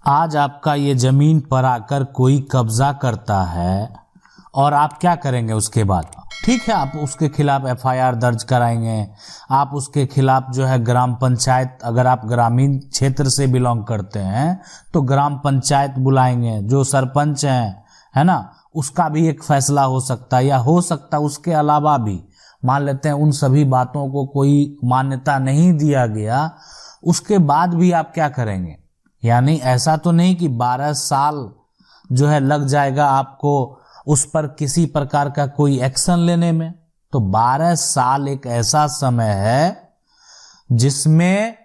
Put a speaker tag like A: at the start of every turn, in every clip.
A: आज आपका ये जमीन पर आकर कोई कब्जा करता है और आप क्या करेंगे उसके बाद? ठीक है, आप उसके खिलाफ एफआईआर दर्ज कराएंगे, आप उसके खिलाफ जो है ग्राम पंचायत, अगर आप ग्रामीण क्षेत्र से बिलोंग करते हैं तो ग्राम पंचायत बुलाएंगे, जो सरपंच है ना, उसका भी एक फैसला हो सकता है, या हो सकता है उसके अलावा भी मान लेते हैं उन सभी बातों को कोई मान्यता नहीं दिया गया, उसके बाद भी आप क्या करेंगे? यानी ऐसा तो नहीं कि 12 साल जो है लग जाएगा आपको उस पर किसी प्रकार का कोई एक्शन लेने में। तो 12 साल एक ऐसा समय है जिसमें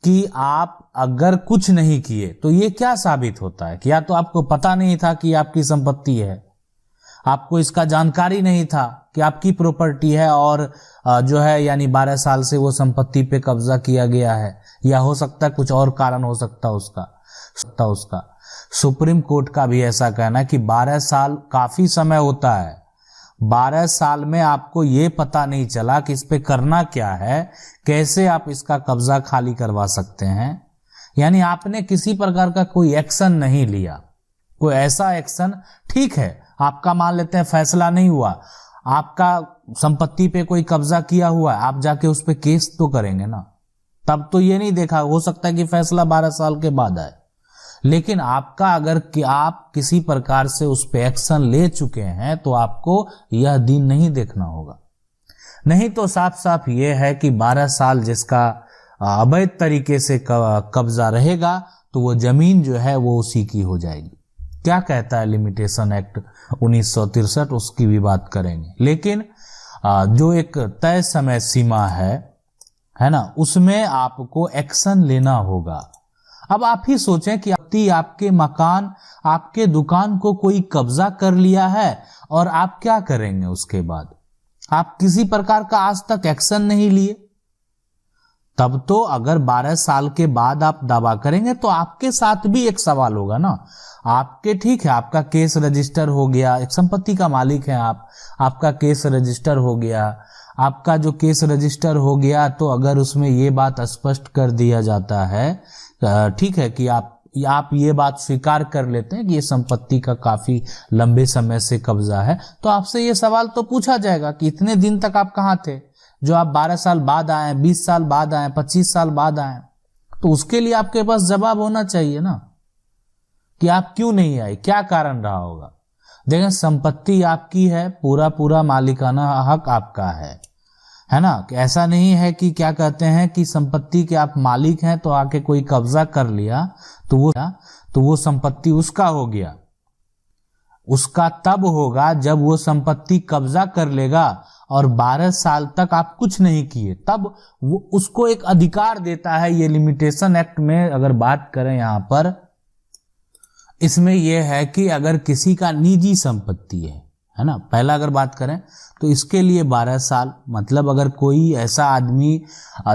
A: कि आप अगर कुछ नहीं किए तो ये क्या साबित होता है कि या तो आपको पता नहीं था कि आपकी संपत्ति है, आपको इसका जानकारी नहीं था कि आपकी प्रॉपर्टी है और जो है यानी 12 साल से वो संपत्ति पे कब्जा किया गया है, या हो सकता है कुछ और कारण हो सकता उसका। सुप्रीम कोर्ट का भी ऐसा कहना है कि 12 साल काफी समय होता है। 12 साल में आपको ये पता नहीं चला कि इस पे करना क्या है, कैसे आप इसका कब्जा खाली करवा सकते हैं, यानी आपने किसी प्रकार का कोई एक्शन नहीं लिया। कोई ऐसा एक्शन, ठीक है आपका मान लेते हैं फैसला नहीं हुआ, आपका संपत्ति पे कोई कब्जा किया हुआ है, आप जाके उस पे केस तो करेंगे ना। तब तो ये नहीं देखा, हो सकता है कि फैसला 12 साल के बाद आए, लेकिन आपका अगर कि आप किसी प्रकार से उस पे एक्शन ले चुके हैं तो आपको यह दिन नहीं देखना होगा। नहीं तो साफ साफ ये है कि 12 साल जिसका अवैध तरीके से कब्जा रहेगा तो वो जमीन जो है वो उसी की हो जाएगी। क्या कहता है लिमिटेशन एक्ट 1963, उसकी भी बात करेंगे, लेकिन जो एक तय समय सीमा है ना, उसमें आपको एक्शन लेना होगा। अब आप ही सोचें कि आपके मकान, आपके दुकान को कोई कब्जा कर लिया है और आप क्या करेंगे उसके बाद? आप किसी प्रकार का आज तक एक्शन नहीं लिए। तब तो अगर 12 साल के बाद आप दावा करेंगे तो आपके साथ भी एक सवाल होगा ना। आपके, ठीक है आपका केस रजिस्टर हो गया, एक संपत्ति का मालिक है आप, आपका केस रजिस्टर हो गया, आपका जो केस रजिस्टर हो गया तो अगर उसमें ये बात स्पष्ट कर दिया जाता है, ठीक है, कि आप ये बात स्वीकार कर लेते हैं कि ये संपत्ति का काफी लंबे समय से कब्जा है, तो आपसे ये सवाल तो पूछा जाएगा कि इतने दिन तक आप कहाँ थे, जो आप 12 साल बाद आए, 20 साल बाद आए, 25 साल बाद आए, तो उसके लिए आपके पास जवाब होना चाहिए ना कि आप क्यों नहीं आए, क्या कारण रहा होगा। देखें, संपत्ति आपकी है, पूरा मालिकाना हक आपका है ना, कि ऐसा नहीं है कि क्या कहते हैं कि संपत्ति के आप मालिक हैं तो आके कोई कब्जा कर लिया तो वो संपत्ति उसका हो गया। उसका तब होगा जब वो संपत्ति कब्जा कर लेगा और 12 साल तक आप कुछ नहीं किए, तब वो उसको एक अधिकार देता है। ये लिमिटेशन एक्ट में अगर बात करें यहां पर, इसमें यह है कि अगर किसी का निजी संपत्ति है ना, पहला अगर बात करें तो इसके लिए 12 साल, मतलब अगर कोई ऐसा आदमी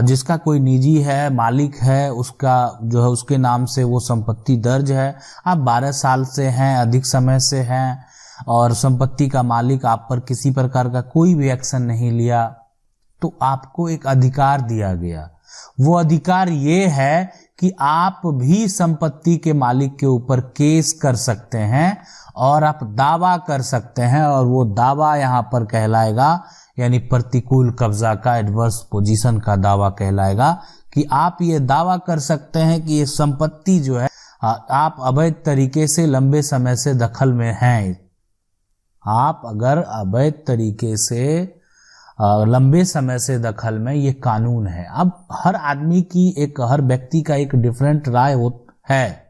A: जिसका कोई निजी है, मालिक है, उसका जो है उसके नाम से वो संपत्ति दर्ज है, आप 12 साल से हैं, अधिक समय से हैं और संपत्ति का मालिक आप पर किसी प्रकार का कोई भी एक्शन नहीं लिया, तो आपको एक अधिकार दिया गया। वो अधिकार ये है कि आप भी संपत्ति के मालिक के ऊपर केस कर सकते हैं और आप दावा कर सकते हैं, और वो दावा यहां पर कहलाएगा यानी प्रतिकूल कब्जा का, एडवर्स पोजीशन का दावा कहलाएगा, कि आप ये दावा कर सकते हैं कि ये संपत्ति जो है आप अवैध तरीके से लंबे समय से दखल में हैं। आप अगर अवैध तरीके से लंबे समय से दखल में, ये कानून है। अब हर आदमी की हर व्यक्ति का एक डिफरेंट राय है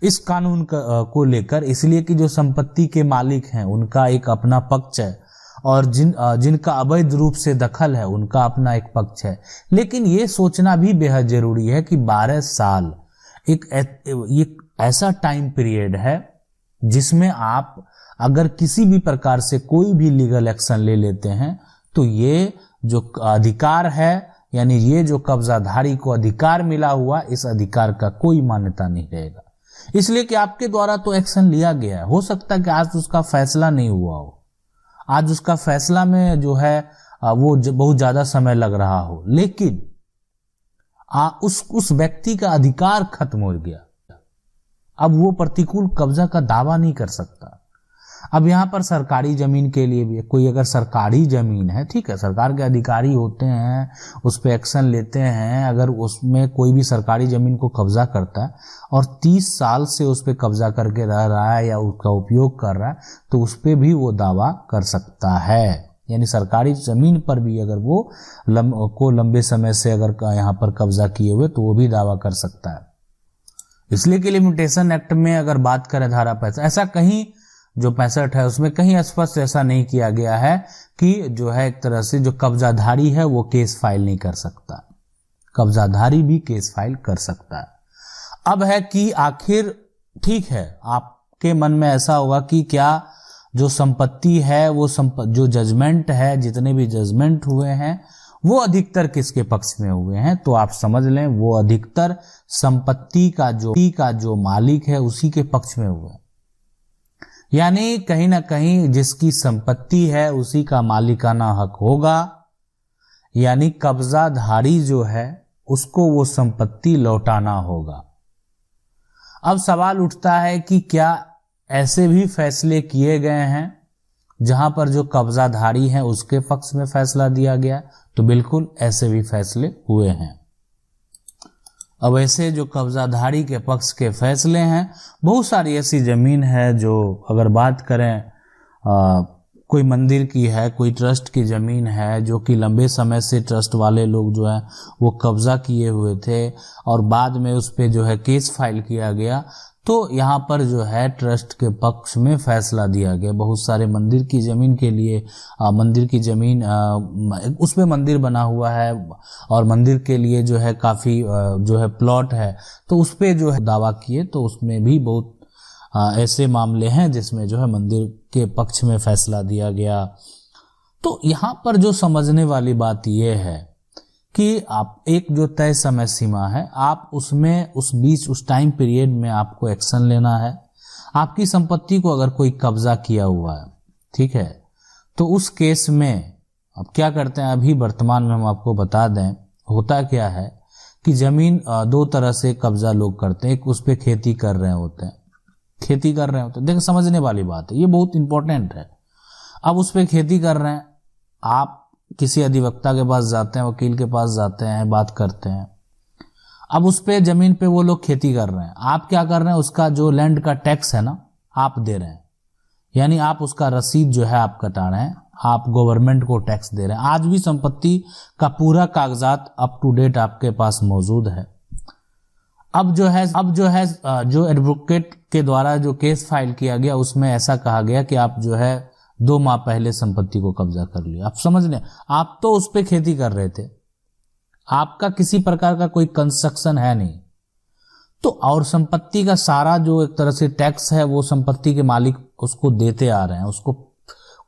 A: इस कानून को लेकर, इसलिए कि जो संपत्ति के मालिक हैं उनका एक अपना पक्ष है और जिनका अवैध रूप से दखल है उनका अपना एक पक्ष है। लेकिन ये सोचना भी बेहद जरूरी है कि 12 साल एक ऐसा टाइम पीरियड है जिसमें आप अगर किसी भी प्रकार से कोई भी लीगल एक्शन ले लेते हैं तो ये जो अधिकार है, यानी ये जो कब्जाधारी को अधिकार मिला हुआ, इस अधिकार का कोई मान्यता नहीं रहेगा। इसलिए कि आपके द्वारा तो एक्शन लिया गया है। हो सकता है कि आज उसका फैसला नहीं हुआ हो, आज उसका फैसला में जो है वो बहुत ज्यादा समय लग रहा हो, लेकिन उस व्यक्ति का अधिकार खत्म हो गया। अब वो प्रतिकूल कब्जा का दावा नहीं कर सकता। अब यहाँ पर सरकारी जमीन के लिए भी कोई अगर सरकारी जमीन है, ठीक है, सरकार के अधिकारी होते हैं, उस पर एक्शन लेते हैं, अगर उसमें कोई भी सरकारी जमीन को कब्जा करता है और 30 साल से उस पर कब्जा करके रह रहा है या उसका उपयोग कर रहा है, तो उस पर भी वो दावा कर सकता है। यानी सरकारी जमीन पर भी अगर वो लंबे समय से अगर यहाँ पर कब्जा किए हुए तो वो भी दावा कर सकता है। इसलिए कि लिमिटेशन एक्ट में अगर बात करें धारा 65, ऐसा कहीं जो 65 है उसमें कहीं स्पष्ट ऐसा नहीं किया गया है कि जो है एक तरह से जो कब्जाधारी है वो केस फाइल नहीं कर सकता, कब्जाधारी भी केस फाइल कर सकता है। अब है कि आखिर ठीक है, आपके मन में ऐसा होगा कि क्या जो संपत्ति है वो जो जजमेंट है, जितने भी जजमेंट हुए हैं वो अधिकतर किसके पक्ष में हुए हैं, तो आप समझ लें वो अधिकतर संपत्ति का जो मालिक है उसी के पक्ष में हुए हैं। यानी कहीं ना कहीं जिसकी संपत्ति है उसी का मालिकाना हक होगा, यानी कब्जाधारी जो है उसको वो संपत्ति लौटाना होगा। अब सवाल उठता है कि क्या ऐसे भी फैसले किए गए हैं जहां पर जो कब्जाधारी है उसके पक्ष में फैसला दिया गया? तो बिल्कुल ऐसे भी फैसले हुए हैं। अब ऐसे जो कब्जाधारी के पक्ष के फैसले हैं, बहुत सारी ऐसी जमीन है जो अगर बात करें कोई मंदिर की है, कोई ट्रस्ट की जमीन है जो कि लंबे समय से ट्रस्ट वाले लोग जो है वो कब्जा किए हुए थे और बाद में उस पे जो है केस फाइल किया गया, तो यहाँ पर जो है ट्रस्ट के पक्ष में फैसला दिया गया। बहुत सारे मंदिर की ज़मीन के लिए मंदिर की ज़मीन उसमें मंदिर बना हुआ है और मंदिर के लिए जो है काफ़ी जो है प्लॉट है, तो उस पर जो है दावा किए, तो उसमें भी बहुत ऐसे मामले हैं जिसमें जो है मंदिर के पक्ष में फैसला दिया गया। तो यहाँ पर जो समझने वाली बात ये है कि आप एक जो तय समय सीमा है, आप उसमें उस टाइम पीरियड में आपको एक्शन लेना है। आपकी संपत्ति को अगर कोई कब्जा किया हुआ है, ठीक है, तो उस केस में अब क्या करते हैं, अभी वर्तमान में हम आपको बता दें होता क्या है कि जमीन दो तरह से कब्जा लोग करते हैं। एक उस पर खेती कर रहे होते हैं, देखो समझने वाली बात है, ये बहुत इंपॉर्टेंट है। अब उस पर खेती कर रहे हैं, आप किसी अधिवक्ता के पास जाते हैं, वकील के पास जाते हैं, बात करते हैं। अब उस पे जमीन पे वो लोग खेती कर रहे हैं, आप क्या कर रहे हैं, उसका जो लैंड का टैक्स है ना आप दे रहे हैं, यानी आप उसका रसीद जो है आप कटा रहे हैं, आप गवर्नमेंट को टैक्स दे रहे हैं। आज भी संपत्ति का पूरा कागजात अप टू डेट आपके पास मौजूद है। अब जो है जो एडवोकेट के द्वारा जो केस फाइल किया गया उसमें ऐसा कहा गया कि आप जो है 2 माह पहले संपत्ति को कब्जा कर लिया। आप समझ लें, आप तो उस पे खेती कर रहे थे, आपका किसी प्रकार का कोई कंस्ट्रक्शन है नहीं, तो और संपत्ति का सारा जो एक तरह से टैक्स है वो संपत्ति के मालिक उसको देते आ रहे हैं, उसको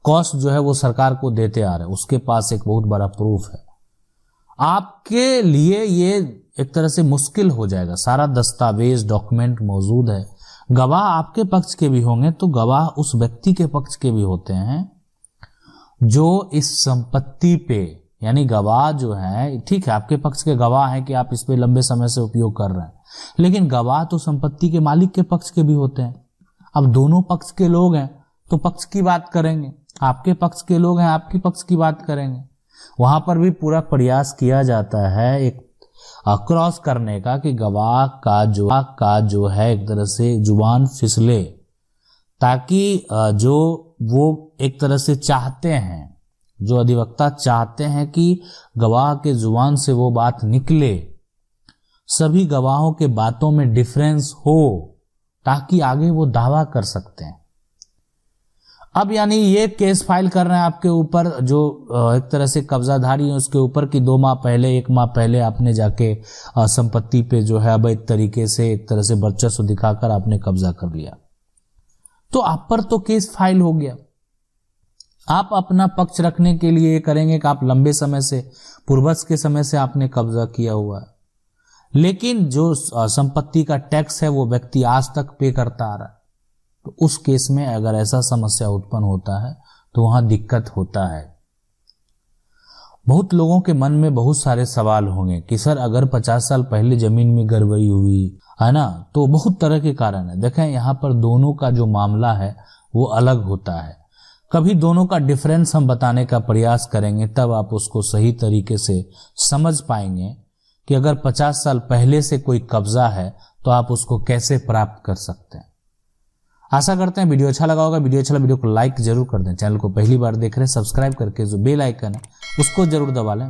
A: कॉस्ट जो है वो सरकार को देते आ रहे हैं, उसके पास एक बहुत बड़ा प्रूफ है। आपके लिए ये एक तरह से मुश्किल हो जाएगा, सारा दस्तावेज डॉक्यूमेंट मौजूद है, गवाह आपके पक्ष के भी होंगे, तो गवाह उस व्यक्ति के पक्ष के भी होते हैं जो इस संपत्ति पे, यानी गवाह जो है, ठीक है आपके पक्ष के गवाह हैं कि आप इस पे लंबे समय से उपयोग कर रहे हैं, लेकिन गवाह तो संपत्ति के मालिक के पक्ष के भी होते हैं। अब दोनों पक्ष के लोग हैं तो पक्ष की बात करेंगे, आपके पक्ष के लोग हैं आपकी पक्ष की बात करेंगे। वहां पर भी पूरा प्रयास किया जाता है एक क्रॉस करने का कि गवाह का जो है एक तरह से जुबान फिसले, ताकि जो वो एक तरह से चाहते हैं, जो अधिवक्ता चाहते हैं कि गवाह के जुबान से वो बात निकले, सभी गवाहों के बातों में डिफरेंस हो, ताकि आगे वो दावा कर सकते हैं। अब यानी ये केस फाइल कर रहे हैं आपके ऊपर, जो एक तरह से कब्जाधारी है उसके ऊपर कि 2 माह पहले 1 माह पहले आपने जाके संपत्ति पे जो है अवैध तरीके से एक तरह से वर्चस्व दिखाकर आपने कब्जा कर लिया, तो आप पर तो केस फाइल हो गया। आप अपना पक्ष रखने के लिए ये करेंगे कि आप लंबे समय से, पूर्वज के समय से आपने कब्जा किया हुआ है, लेकिन जो संपत्ति का टैक्स है वो व्यक्ति आज तक पे करता आ रहा है, तो उस केस में अगर ऐसा समस्या उत्पन्न होता है तो वहां दिक्कत होता है। बहुत लोगों के मन में बहुत सारे सवाल होंगे कि सर अगर 50 साल पहले जमीन में गड़बड़ी हुई, है ना। तो बहुत तरह के कारण है। देखें यहाँ पर दोनों का जो मामला है वो अलग होता है। कभी दोनों का डिफरेंस हम बताने का प्रयास करेंगे, तब आप उसको सही तरीके से समझ पाएंगे कि अगर 50 साल पहले से कोई कब्जा है तो आप उसको कैसे प्राप्त कर सकते हैं। आशा करते हैं वीडियो अच्छा लगा होगा। वीडियो अच्छा लगा वीडियो को लाइक जरूर कर दें। चैनल को पहली बार देख रहे हैं सब्सक्राइब करके जो बेल आइकन है उसको जरूर दबा लें।